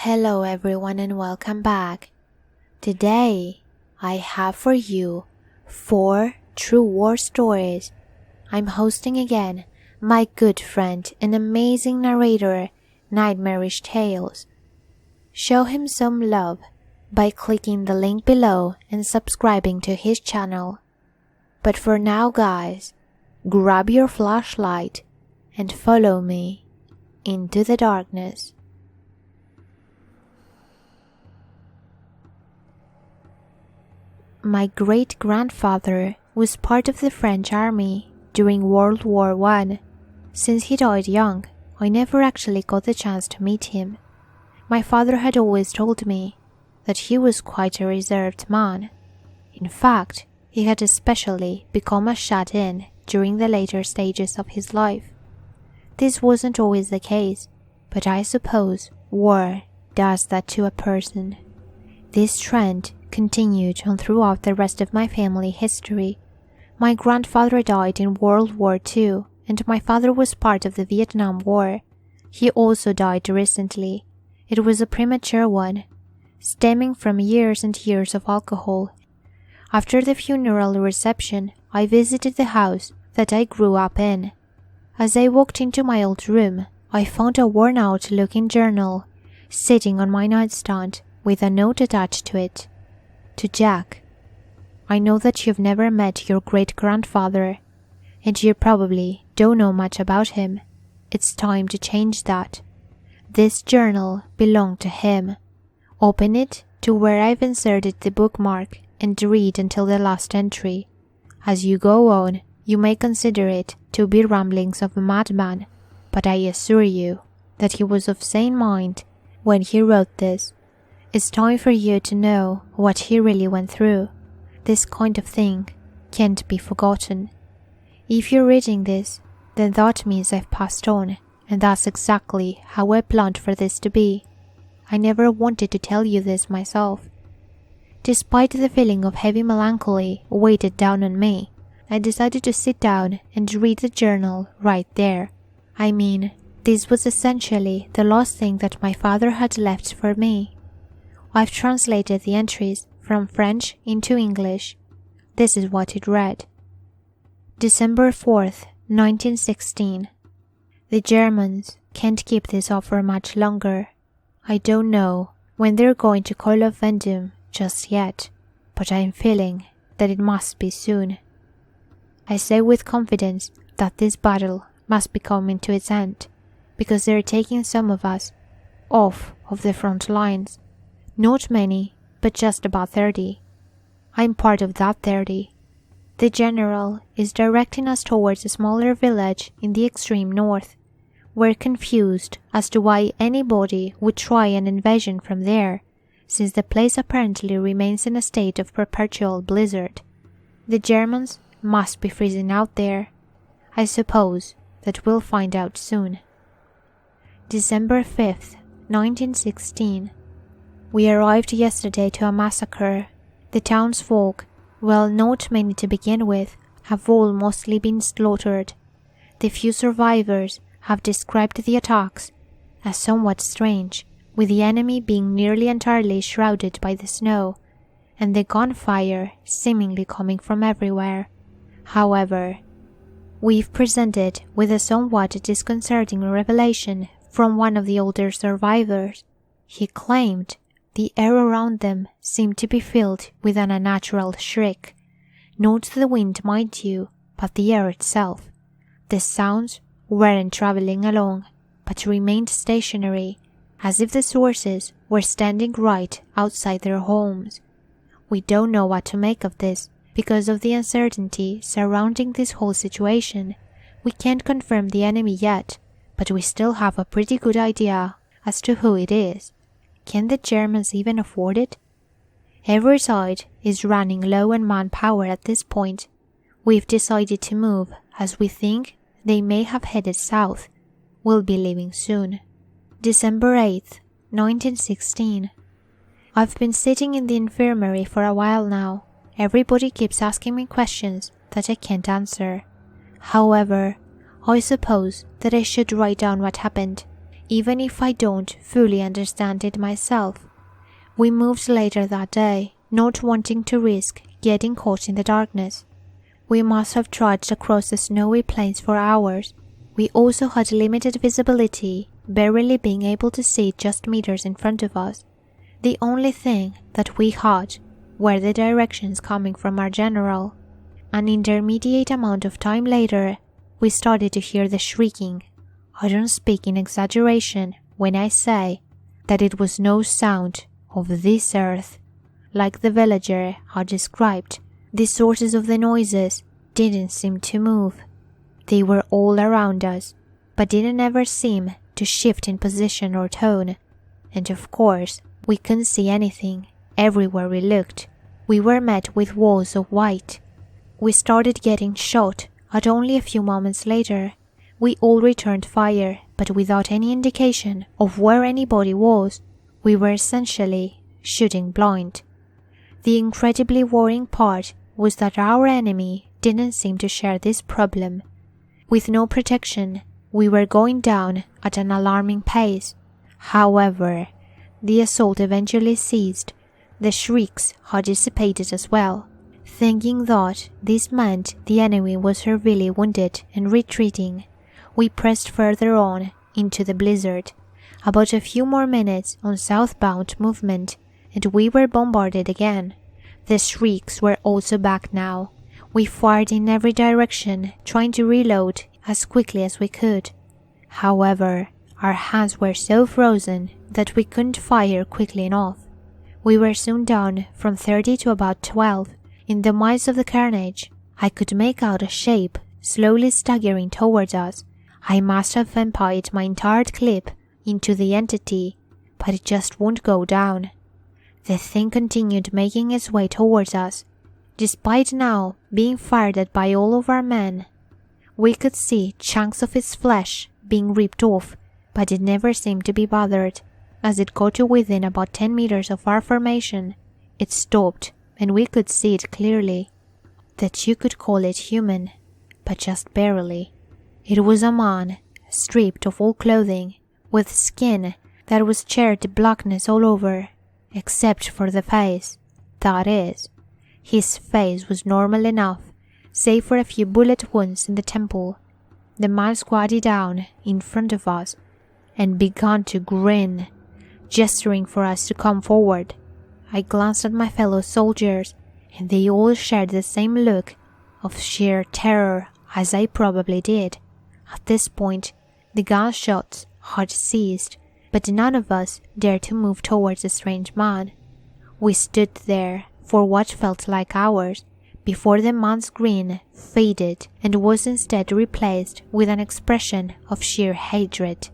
Hello everyone and welcome back. Today, I have for you 4 true war stories. I'm hosting again my good friend and amazing narrator, Nightmarish Tales. Show him some love by clicking the link below and subscribing to his channel. But for now guys, grab your flashlight and follow me into the darkness. My great-grandfather was part of the French army during World War I. Since he died young, I never actually got the chance to meet him. My father had always told me that he was quite a reserved man. In fact, he had especially become a shut-in during the later stages of his life. This wasn't always the case, but I suppose war does that to a person. This trend continued on throughout the rest of my family history. My grandfather died in World War II, and my father was part of the Vietnam War. He also died recently. It was a premature one, stemming from years and years of alcohol. After the funeral reception, I visited the house that I grew up in. As I walked into my old room, I found a worn-out looking journal sitting on my nightstand with a note attached to it. To Jack, I know that you've never met your great-grandfather, and you probably don't know much about him. It's time to change that. This journal belonged to him. Open it to where I've inserted the bookmark and read until the last entry. As you go on, you may consider it to be ramblings of a madman, but I assure you that he was of sane mind when he wrote this. It's time for you to know what he really went through. This kind of thing can't be forgotten. If you're reading this, then that means I've passed on, and that's exactly how I planned for this to be. I never wanted to tell you this myself. Despite the feeling of heavy melancholy weighted down on me, I decided to sit down and read the journal right there. I mean, this was essentially the last thing that my father had left for me. I've translated the entries from French into English. This is what it read. December 4th, 1916. The Germans can't keep this up for much longer. I don't know when they're going to call off Vendome just yet, but I'm feeling that it must be soon. I say with confidence that this battle must be coming to its end, because they're taking some of us off of the front lines. Not many, but just about 30. I'm part of that 30. The general is directing us towards a smaller village in the extreme north. We're confused as to why anybody would try an invasion from there, since the place apparently remains in a state of perpetual blizzard. The Germans must be freezing out there. I suppose that we'll find out soon. December 5th, 1916. We arrived yesterday to a massacre. The townsfolk, well, not many to begin with, have all mostly been slaughtered. The few survivors have described the attacks as somewhat strange, with the enemy being nearly entirely shrouded by the snow, and the gunfire seemingly coming from everywhere. However, we've presented with a somewhat disconcerting revelation from one of the older survivors. He claimed the air around them seemed to be filled with an unnatural shriek. Not the wind, mind you, but the air itself. The sounds weren't traveling along, but remained stationary, as if the sources were standing right outside their homes. We don't know what to make of this, because of the uncertainty surrounding this whole situation. We can't confirm the enemy yet, but we still have a pretty good idea as to who it is. Can the Germans even afford it? Every side is running low on manpower at this point. We've decided to move as we think they may have headed south. We'll be leaving soon. December 8th, 1916. I've been sitting in the infirmary for a while now. Everybody keeps asking me questions that I can't answer. However, I suppose that I should write down what happened. even if I don't fully understand it myself. We moved later that day, not wanting to risk getting caught in the darkness. We must have trudged across the snowy plains for hours. We also had limited visibility, barely being able to see just meters in front of us. The only thing that we had were the directions coming from our general. An intermediate amount of time later, we started to hear the shrieking. I don't speak in exaggeration when I say that it was no sound of this earth. Like the villager had described, the sources of the noises didn't seem to move. They were all around us, but didn't ever seem to shift in position or tone. And of course, we couldn't see anything. Everywhere we looked, we were met with walls of white. We started getting shot at only a few moments later. We all returned fire, but without any indication of where anybody was. We were essentially shooting blind. The incredibly worrying part was that our enemy didn't seem to share this problem. With no protection, we were going down at an alarming pace. However, the assault eventually ceased. The shrieks had dissipated as well. Thinking that this meant the enemy was severely wounded and retreating, we pressed further on into the blizzard. About a few more minutes on southbound movement, and we were bombarded again. The shrieks were also back now. We fired in every direction, trying to reload as quickly as we could. However, our hands were so frozen that we couldn't fire quickly enough. We were soon down from 30 to about 12. In the midst of the carnage, I could make out a shape slowly staggering towards us. I must have emptied my entire clip into the entity, but it just wouldn't go down. The thing continued making its way towards us. Despite now being fired at by all of our men, we could see chunks of its flesh being ripped off, but it never seemed to be bothered. As it got to within about 10 meters of our formation, it stopped, and we could see it clearly. That you could call it human, but just barely. It was a man, stripped of all clothing, with skin that was charred to blackness all over, except for the face. That is, his face was normal enough, save for a few bullet wounds in the temple. The man squatted down in front of us and began to grin, gesturing for us to come forward. I glanced at my fellow soldiers, and they all shared the same look of sheer terror as I probably did. At this point, the gunshots had ceased, but none of us dared to move towards the strange man. We stood there for what felt like hours before the man's grin faded and was instead replaced with an expression of sheer hatred.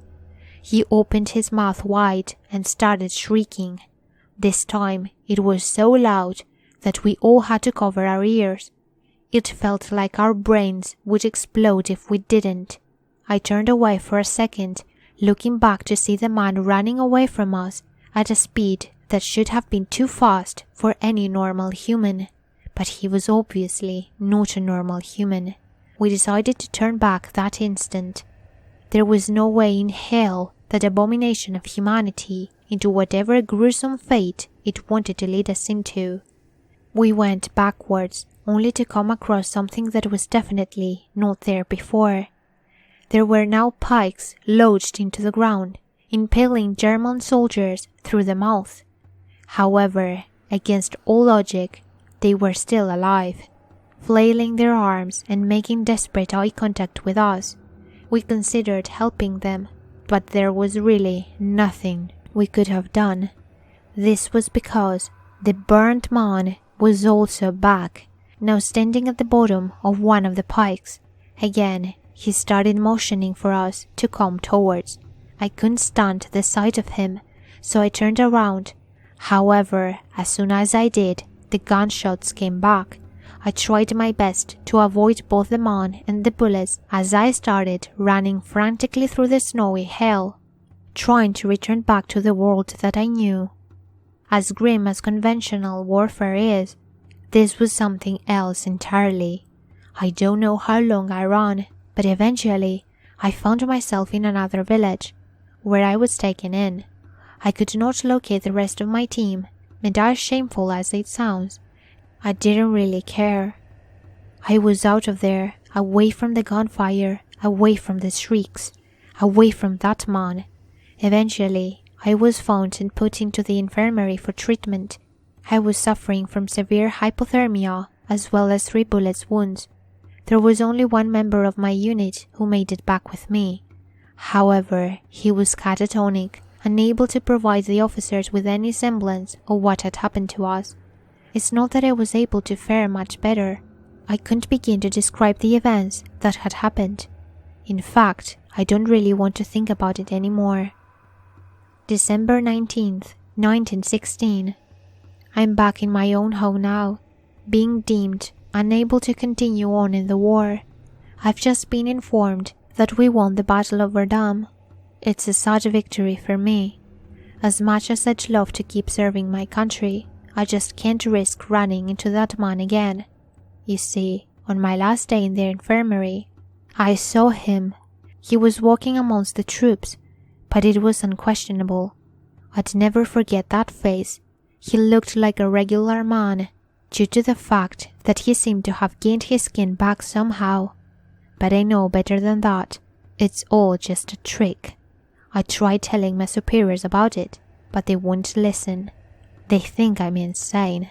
He opened his mouth wide and started shrieking. This time it was so loud that we all had to cover our ears. It felt like our brains would explode if we didn't. I turned away for a second, looking back to see the man running away from us at a speed that should have been too fast for any normal human. But he was obviously not a normal human. We decided to turn back that instant. There was no way in hell that abomination of humanity into whatever gruesome fate it wanted to lead us into. We went backwards, only to come across something that was definitely not there before. There were now pikes lodged into the ground, impaling German soldiers through the mouth. However, against all logic, they were still alive, flailing their arms and making desperate eye contact with us. We considered helping them, but there was really nothing we could have done. This was because the burnt man was also back, now standing at the bottom of one of the pikes. Again, he started motioning for us to come towards. I couldn't stand the sight of him, so I turned around. However, as soon as I did, the gunshots came back. I tried my best to avoid both the man and the bullets as I started running frantically through the snowy hell, trying to return back to the world that I knew. As grim as conventional warfare is, this was something else entirely. I don't know how long I ran, but eventually I found myself in another village. where I was taken in. I could not locate the rest of my team, and as shameful as it sounds, I didn't really care. I was out of there, away from the gunfire, away from the shrieks, away from that man. Eventually, I was found and put into the infirmary for treatment. I was suffering from severe hypothermia as well as 3 bullet wounds. There was only one member of my unit who made it back with me. However, he was catatonic, unable to provide the officers with any semblance of what had happened to us. It's not that I was able to fare much better. I couldn't begin to describe the events that had happened. In fact, I don't really want to think about it anymore. December 19th, 1916. I'm back in my own home now, being deemed unable to continue on in the war. I've just been informed that we won the Battle of Verdun. It's a sad victory for me. As much as I'd love to keep serving my country, I just can't risk running into that man again. You see, on my last day in the infirmary, I saw him. He was walking amongst the troops, but it was unquestionable. I'd never forget that face. He looked like a regular man, due to the fact that he seemed to have gained his skin back somehow. But I know better than that. It's all just a trick. I tried telling my superiors about it, but they won't listen. They think I'm insane.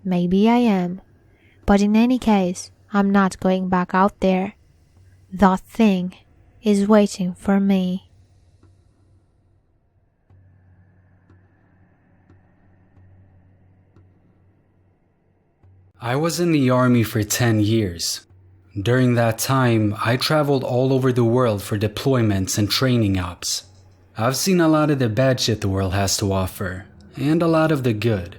Maybe I am. But in any case, I'm not going back out there. That thing is waiting for me. I was in the army for 10 years. During that time, I traveled all over the world for deployments and training ops. I've seen a lot of the bad shit the world has to offer, and a lot of the good.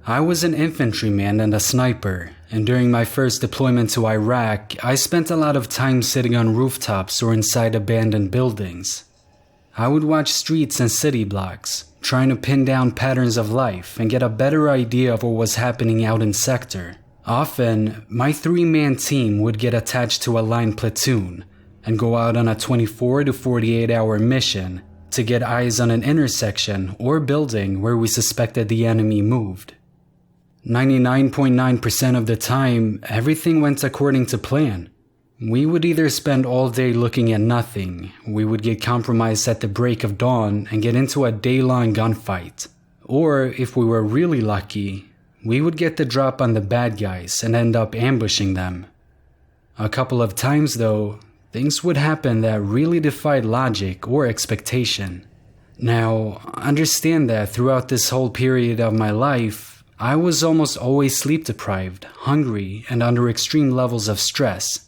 I was an infantryman and a sniper, and during my first deployment to Iraq, I spent a lot of time sitting on rooftops or inside abandoned buildings. I would watch streets and city blocks, trying to pin down patterns of life and get a better idea of what was happening out in sector. Often, my 3-man team would get attached to a line platoon and go out on a 24 to 48 hour mission to get eyes on an intersection or building where we suspected the enemy moved. 99.9% of the time, everything went according to plan. We would either spend all day looking at nothing, we would get compromised at the break of dawn and get into a day-long gunfight. Or, if we were really lucky, we would get the drop on the bad guys and end up ambushing them. A couple of times though, things would happen that really defied logic or expectation. Now, understand that throughout this whole period of my life, I was almost always sleep deprived, hungry, and under extreme levels of stress.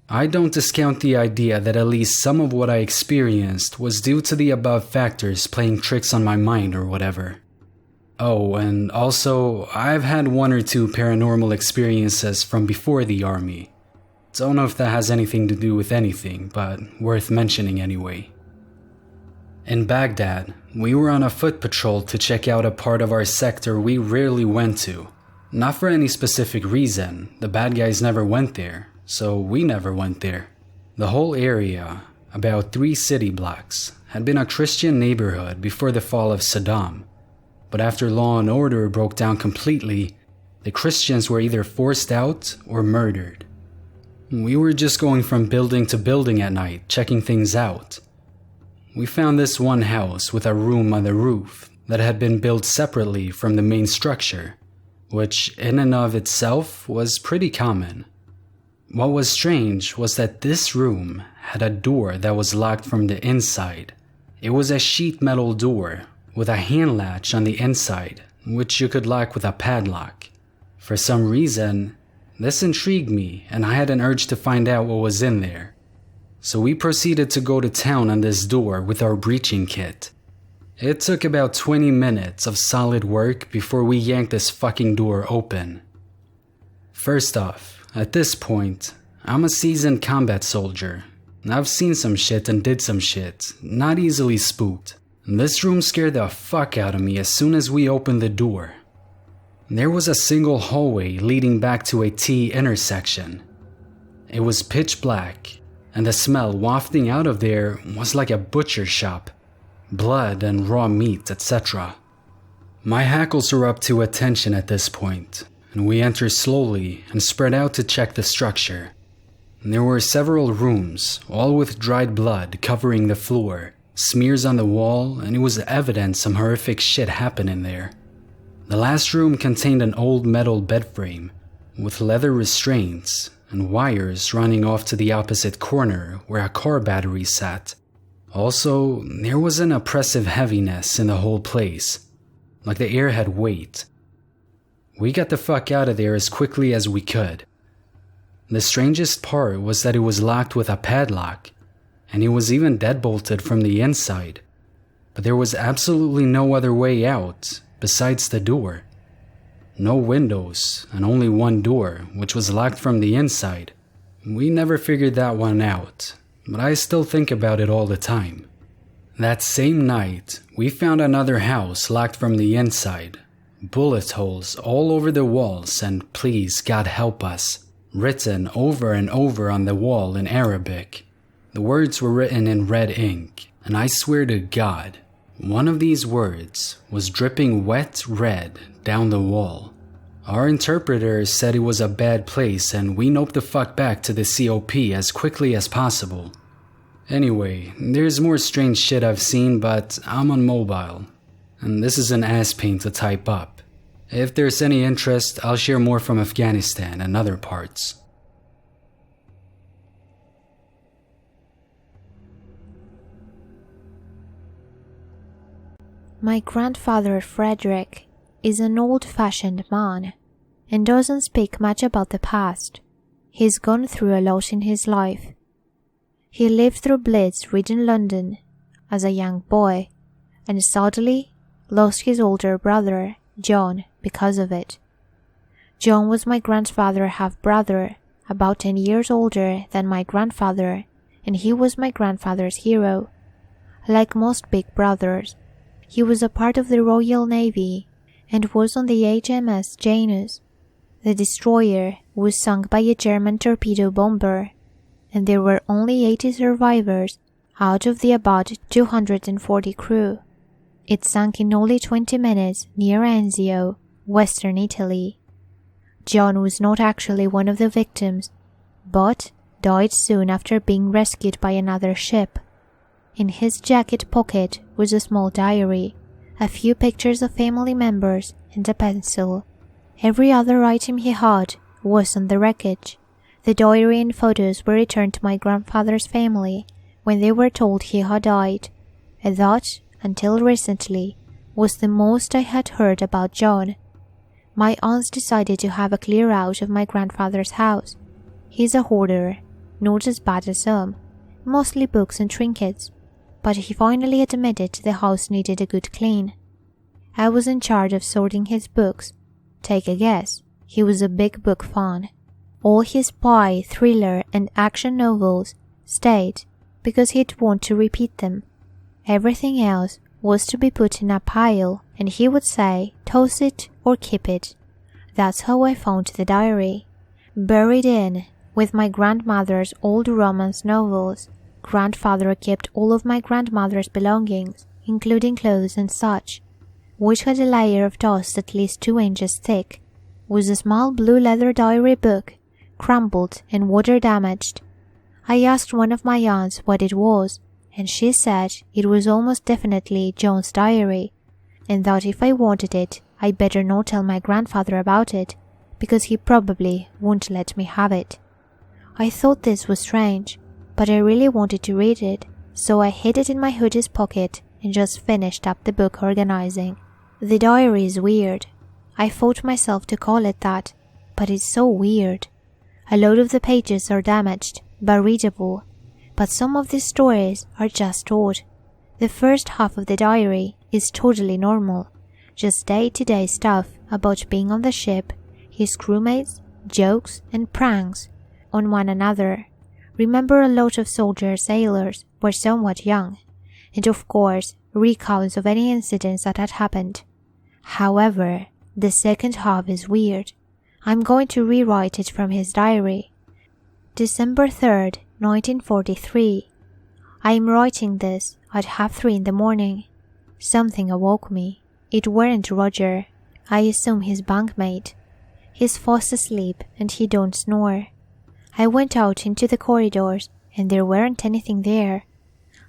I don't discount the idea that at least some of what I experienced was due to the above factors playing tricks on my mind or whatever. Oh, and also, I've had 1 or 2 paranormal experiences from before the army. Don't know if that has anything to do with anything, but worth mentioning anyway. In Baghdad, we were on a foot patrol to check out a part of our sector we rarely went to. Not for any specific reason, the bad guys never went there, so we never went there. The whole area, about 3 city blocks, had been a Christian neighborhood before the fall of Saddam. But after law and order broke down completely, the Christians were either forced out or murdered. We were just going from building to building at night, checking things out. We found this one house with a room on the roof that had been built separately from the main structure, which in and of itself was pretty common. What was strange was that this room had a door that was locked from the inside. It was a sheet metal door with a hand latch on the inside, which you could lock with a padlock. For some reason, this intrigued me and I had an urge to find out what was in there. So we proceeded to go to town on this door with our breaching kit. It took about 20 minutes of solid work before we yanked this fucking door open. First off, at this point, I'm a seasoned combat soldier. I've seen some shit and did some shit, not easily spooked. This room scared the fuck out of me as soon as we opened the door. There was a single hallway leading back to a T intersection. It was pitch black, and the smell wafting out of there was like a butcher shop. blood and raw meat, etc. My hackles are up to attention at this point, and we enter slowly and spread out to check the structure. There were several rooms, all with dried blood covering the floor, smears on the wall, and it was evident some horrific shit happened in there. The last room contained an old metal bed frame with leather restraints and wires running off to the opposite corner where a car battery sat. Also, there was an oppressive heaviness in the whole place, like the air had weight. We got the fuck out of there as quickly as we could. The strangest part was that it was locked with a padlock, and it was even deadbolted from the inside. But there was absolutely no other way out besides the door. No windows, and only one door, which was locked from the inside. We never figured that one out, but I still think about it all the time. That same night, we found another house locked from the inside. Bullet holes all over the walls and "Please God help us" written over and over on the wall in Arabic. The words were written in red ink, and I swear to God, one of these words was dripping wet red down the wall. Our interpreter said it was a bad place and we noped the fuck back to the COP as quickly as possible. Anyway, there's more strange shit I've seen, but I'm on mobile, and this is an ass pain to type up. If there's any interest, I'll share more from Afghanistan and other parts. My grandfather Frederick is an old-fashioned man and doesn't speak much about the past. He's gone through a lot in his life. He lived through Blitz-ridden London as a young boy and sadly lost his older brother, John, because of it. John was my grandfather's half-brother, about 10 years older than my grandfather, and he was my grandfather's hero. Like most big brothers, he was a part of the Royal Navy and was on the HMS Janus. The destroyer was sunk by a German torpedo bomber, and there were only 80 survivors out of the about 240 crew. It sank in only 20 minutes near Anzio, western Italy. John was not actually one of the victims, but died soon after being rescued by another ship. In his jacket pocket was a small diary, a few pictures of family members, and a pencil. Every other item he had was on the wreckage. The diary and photos were returned to my grandfather's family when they were told he had died, and that, until recently, was the most I had heard about John. My aunts decided to have a clear out of my grandfather's house. He's a hoarder, not as bad as some, mostly books and trinkets, but he finally admitted the house needed a good clean. I was in charge of sorting his books. Take a guess, he was a big book fan. All his spy, thriller, and action novels stayed because he'd want to repeat them. Everything else was to be put in a pile, and he would say, toss it or keep it. That's how I found the diary. Buried in with my grandmother's old romance novels. Grandfather kept all of my grandmother's belongings, including clothes and such, which had a layer of dust at least 2 inches thick, was a small blue leather diary book, crumpled and water-damaged. I asked one of my aunts what it was, and she said it was almost definitely John's diary, and that if I wanted it, I better not tell my grandfather about it, because he probably wouldn't let me have it. I thought this was strange, but I really wanted to read it, so I hid it in my hoodie's pocket and just finished up the book organizing. The diary is weird. I fought myself to call it that, but it's so weird. A lot of the pages are damaged, but readable, but some of the stories are just odd. The first half of the diary is totally normal, just day-to-day stuff about being on the ship, his crewmates, jokes and pranks on one another. Remember, a lot of sailors were somewhat young, and of course recounts of any incidents that had happened. However, the second half is weird. I'm going to rewrite it from his diary. December 3rd, 1943. I am writing this at 3:30 in the morning. Something awoke me. It weren't Roger. I assume his bunkmate. He's fast asleep and he don't snore. I went out into the corridors and there weren't anything there.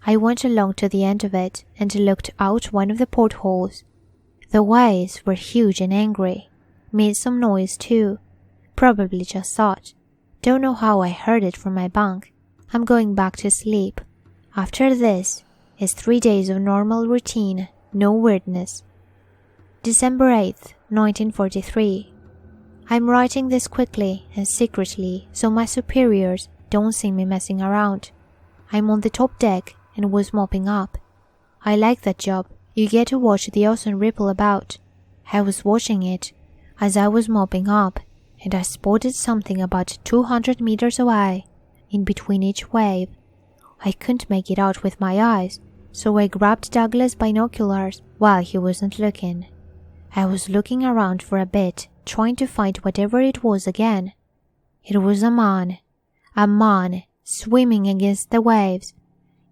I went along to the end of it and looked out one of the portholes. The waves were huge and angry. Made some noise too. Probably just thought. Don't know how I heard it from my bunk. I'm going back to sleep. After this is 3 days of normal routine, no weirdness. December 8th, 1943. I'm writing this quickly and secretly so my superiors don't see me messing around. I'm on the top deck and was mopping up. I like that job. You get to watch the ocean ripple about. I was watching it as I was mopping up, and I spotted something about 200 meters away, in between each wave. I couldn't make it out with my eyes, so I grabbed Douglas' binoculars while he wasn't looking. I was looking around for a bit, trying to find whatever it was again. It was a man swimming against the waves.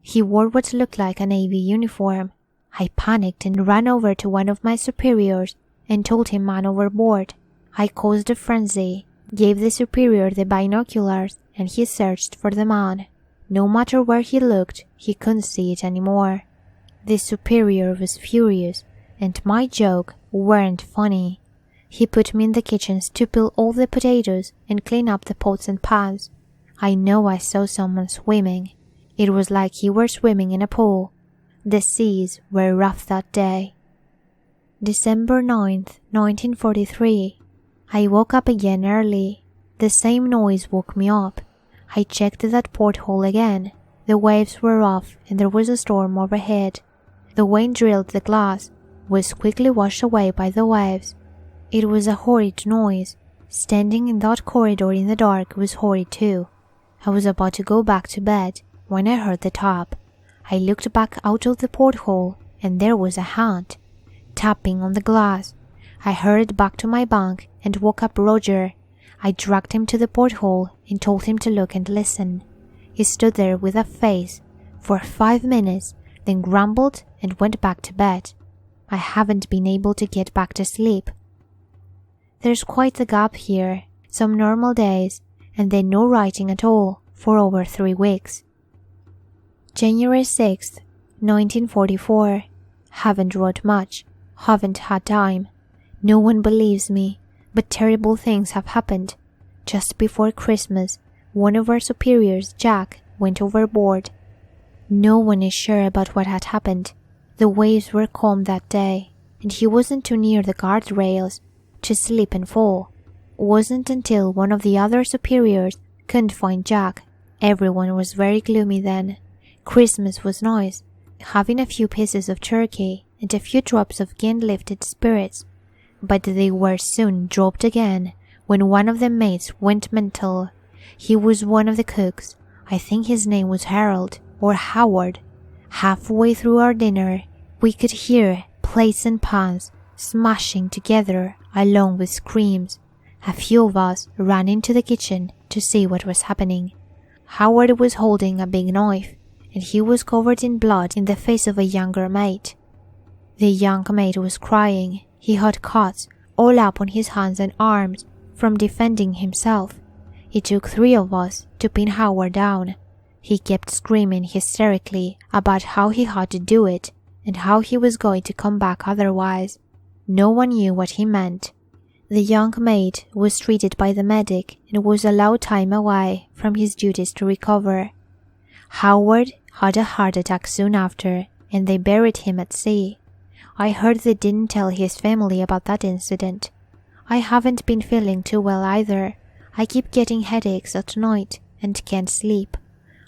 He wore what looked like a Navy uniform. I panicked and ran over to one of my superiors and told him man overboard. I caused a frenzy, gave the superior the binoculars, and he searched for the man. No matter where he looked, he couldn't see it anymore. The superior was furious, and my joke weren't funny. He put me in the kitchens to peel all the potatoes and clean up the pots and pans. I know I saw someone swimming. It was like he were swimming in a pool. The seas were rough that day. December 9th, 1943. I woke up again early. The same noise woke me up. I checked that porthole again. The waves were rough and there was a storm overhead. The wind drilled the glass, was quickly washed away by the waves. It was a horrid noise. Standing in that corridor in the dark was horrid too. I was about to go back to bed when I heard the tap. I looked back out of the porthole and there was a hand tapping on the glass. I hurried back to my bunk and woke up Roger. I dragged him to the porthole and told him to look and listen. He stood there with a face for 5 minutes, then grumbled and went back to bed. I haven't been able to get back to sleep. There's quite a gap here, some normal days, and then no writing at all for over 3 weeks. January 6th, 1944. Haven't wrote much, haven't had time. No one believes me, but terrible things have happened. Just before Christmas, one of our superiors, Jack, went overboard. No one is sure about what had happened. The waves were calm that day, and he wasn't too near the guardrails to slip and fall. Wasn't until one of the other superiors couldn't find Jack. Everyone was very gloomy then. Christmas was nice, having a few pieces of turkey and a few drops of gin-lifted spirits, but they were soon dropped again when one of the mates went mental. He was one of the cooks. I think his name was Harold or Howard. Halfway through our dinner, we could hear plates and pans smashing together along with screams. A few of us ran into the kitchen to see what was happening. Howard was holding a big knife, and he was covered in blood in the face of a younger mate. The young mate was crying. He had cuts all up on his hands and arms from defending himself. It took 3 of us to pin Howard down. He kept screaming hysterically about how he had to do it and how he was going to come back otherwise. No one knew what he meant. The young mate was treated by the medic and was allowed time away from his duties to recover. Howard had a heart attack soon after, and they buried him at sea. I heard they didn't tell his family about that incident. I haven't been feeling too well either. I keep getting headaches at night and can't sleep.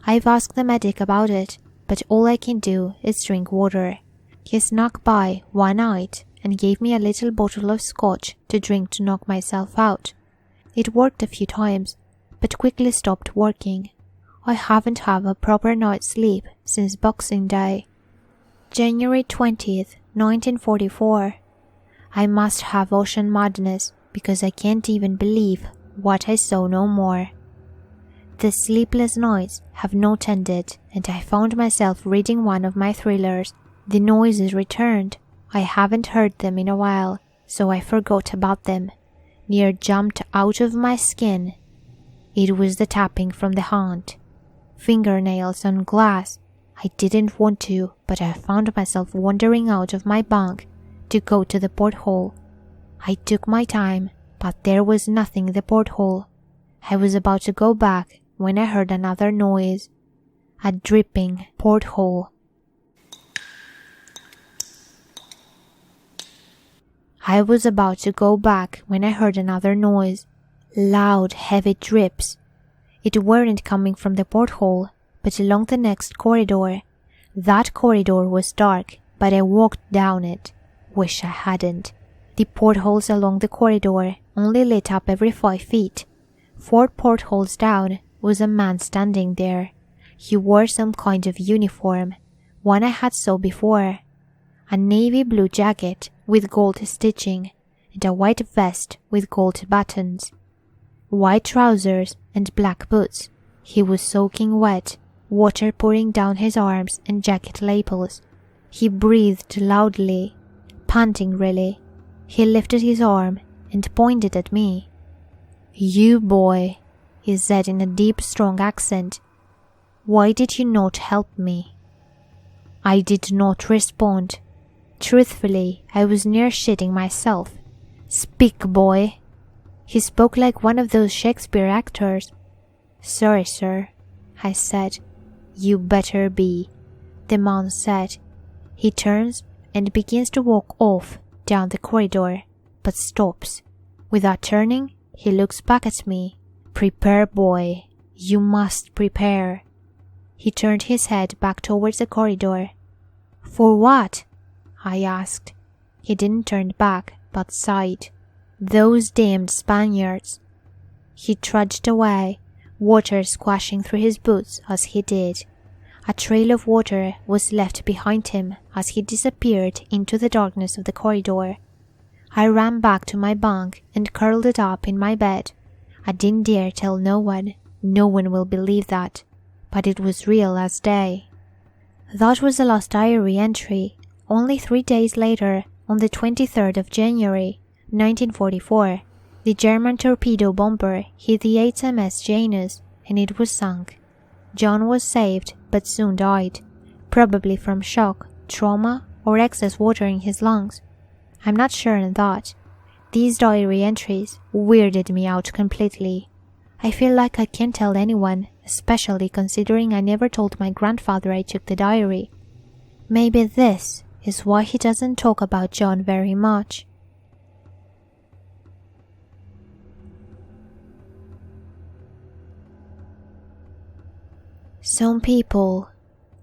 I've asked the medic about it, but all I can do is drink water. He snuck by one night and gave me a little bottle of scotch to drink to knock myself out. It worked a few times, but quickly stopped working. I haven't had a proper night's sleep since Boxing Day. January 20th, 1944. I must have ocean madness because I can't even believe what I saw no more. The sleepless nights have not ended, and I found myself reading one of my thrillers. The noises returned. I haven't heard them in a while, so I forgot about them. Near jumped out of my skin. It was the tapping from the haunt. Fingernails on glass. I didn't want to, but I found myself wandering out of my bunk to go to the porthole. I took my time, but there was nothing in the porthole. I was about to go back when I heard another noise. A dripping porthole. I was about to go back when I heard another noise. Loud, heavy drips. It weren't coming from the porthole, but along the next corridor. That corridor was dark, but I walked down it. Wish I hadn't. The portholes along the corridor only lit up every 5 feet. 4 portholes down was a man standing there. He wore some kind of uniform, one I had saw before. A navy blue jacket with gold stitching, and a white vest with gold buttons. White trousers and black boots. He was soaking wet, water pouring down his arms and jacket lapels. He breathed loudly, panting really. He lifted his arm and pointed at me. "You boy," he said in a deep, strong accent. "Why did you not help me?" I did not respond. Truthfully, I was near shitting myself. "Speak, boy." He spoke like one of those Shakespeare actors. "Sorry, sir," I said. "You better be," the man said. He turns and begins to walk off down the corridor, but stops. Without turning, he looks back at me. "Prepare, boy. You must prepare." He turned his head back towards the corridor. "For what?" I asked. He didn't turn back, but sighed. "Those damned Spaniards." He trudged away, water squashing through his boots as he did. A trail of water was left behind him as he disappeared into the darkness of the corridor. I ran back to my bunk and curled it up in my bed. I didn't dare tell no one. No one will believe that. But it was real as day. That was the last diary entry. Only 3 days later, on the 23rd of January, 1944, the German torpedo bomber hit the HMS Janus and it was sunk. John was saved but soon died, probably from shock, trauma, or excess water in his lungs. I'm not sure on that. These diary entries weirded me out completely. I feel like I can't tell anyone, especially considering I never told my grandfather I took the diary. Maybe this is why he doesn't talk about John very much. Some people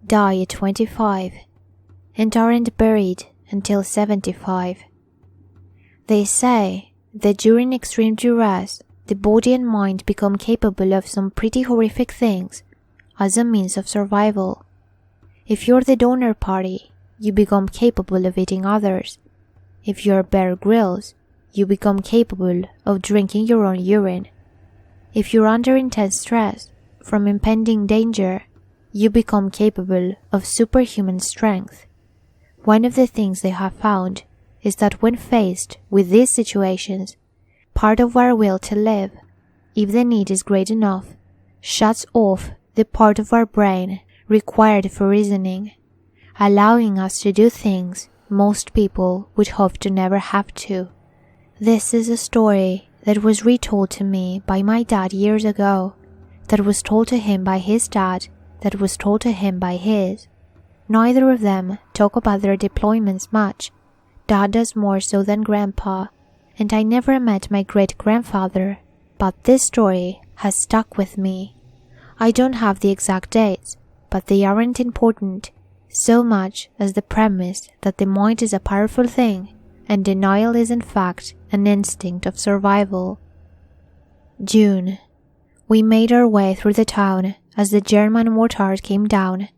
die at 25 and aren't buried until 75. They say that during extreme duress, the body and mind become capable of some pretty horrific things as a means of survival. If you're the donor party, you become capable of eating others. If you're Bear Grylls, you become capable of drinking your own urine. If you're under intense stress from impending danger, you become capable of superhuman strength. One of the things they have found is that when faced with these situations, part of our will to live, if the need is great enough, shuts off the part of our brain required for reasoning, allowing us to do things most people would hope to never have to. This is a story that was retold to me by my dad years ago, that was told to him by his dad, that was told to him by his. Neither of them talk about their deployments much. Dad does more so than Grandpa, and I never met my great-grandfather, but this story has stuck with me. I don't have the exact dates, but they aren't important, so much as the premise that the mind is a powerful thing, and denial is in fact an instinct of survival. June. We made our way through the town as the German mortars came down,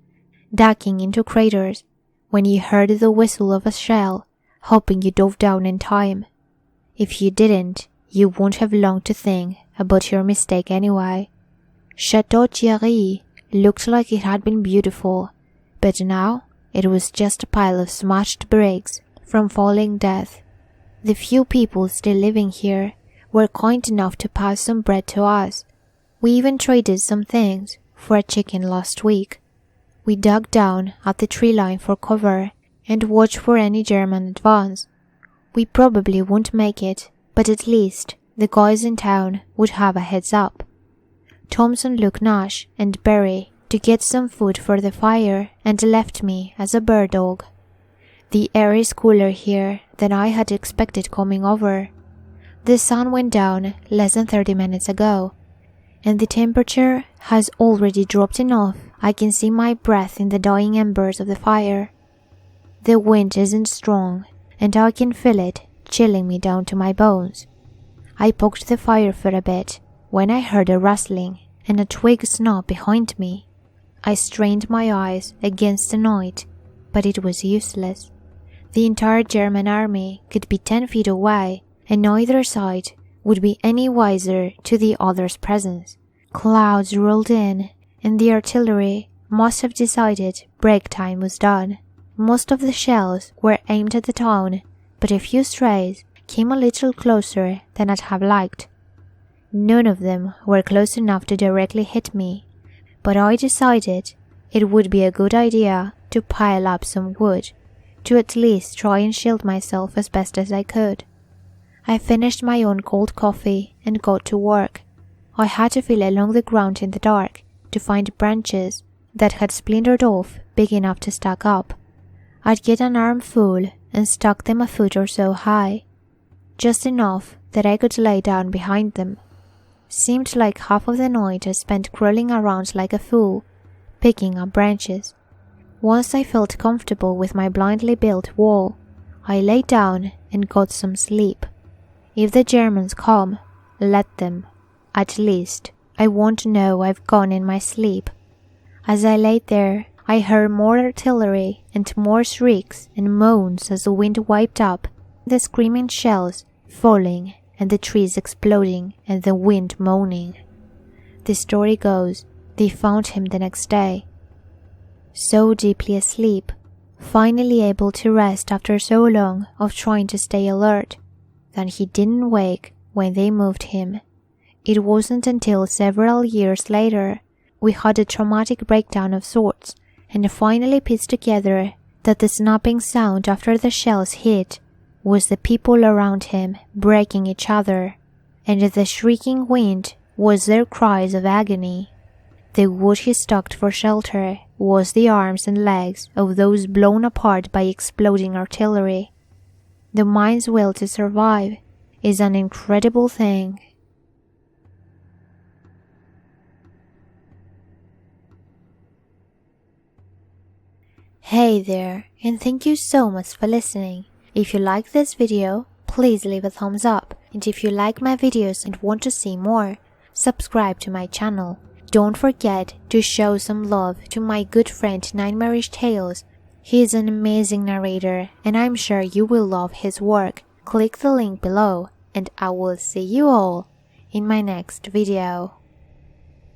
ducking into craters, when you heard the whistle of a shell, hoping you dove down in time. If you didn't, you won't have long to think about your mistake anyway. Chateau Thierry looked like it had been beautiful, but now it was just a pile of smashed bricks from falling death. The few people still living here were kind enough to pass some bread to us. We even traded some things for a chicken last week. We dug down at the tree line for cover and watched for any German advance. We probably won't make it, but at least the guys in town would have a heads up. Thompson took Nash and Barry to get some food for the fire and left me as a bird dog. The air is cooler here than I had expected coming over. The sun went down less than 30 minutes ago, and the temperature has already dropped enough I can see my breath in the dying embers of the fire. The wind isn't strong, and I can feel it chilling me down to my bones. I poked the fire for a bit when I heard a rustling and a twig snap behind me. I strained my eyes against the night, but it was useless. The entire German army could be 10 feet away, and neither side would be any wiser to the other's presence. Clouds rolled in, and the artillery must have decided break time was done. Most of the shells were aimed at the town, but a few strays came a little closer than I'd have liked. None of them were close enough to directly hit me, but I decided it would be a good idea to pile up some wood, to at least try and shield myself as best as I could. I finished my own cold coffee and got to work. I had to feel along the ground in the dark to find branches that had splintered off big enough to stack up. I'd get an armful and stack them a foot or so high, just enough that I could lay down behind them. Seemed like half of the night I spent crawling around like a fool, picking up branches. Once I felt comfortable with my blindly built wall, I lay down and got some sleep. If the Germans come, let them. At least, I won't know I've gone in my sleep. As I lay there, I heard more artillery and more shrieks and moans as the wind wiped up, the screaming shells falling and the trees exploding and the wind moaning. The story goes, they found him the next day, so deeply asleep, finally able to rest after so long of trying to stay alert, that he didn't wake when they moved him. It wasn't until several years later we had a traumatic breakdown of sorts and finally pieced together that the snapping sound after the shells hit was the people around him breaking each other, and the shrieking wind was their cries of agony. The wood he stacked for shelter was the arms and legs of those blown apart by exploding artillery. The mind's will to survive is an incredible thing. Hey there, and thank you so much for listening. If you like this video, please leave a thumbs up, and if you like my videos and want to see more, subscribe to my channel. Don't forget to show some love to my good friend Nightmarish Tales. He is an amazing narrator, and I'm sure you will love his work. Click the link below, and I will see you all in my next video.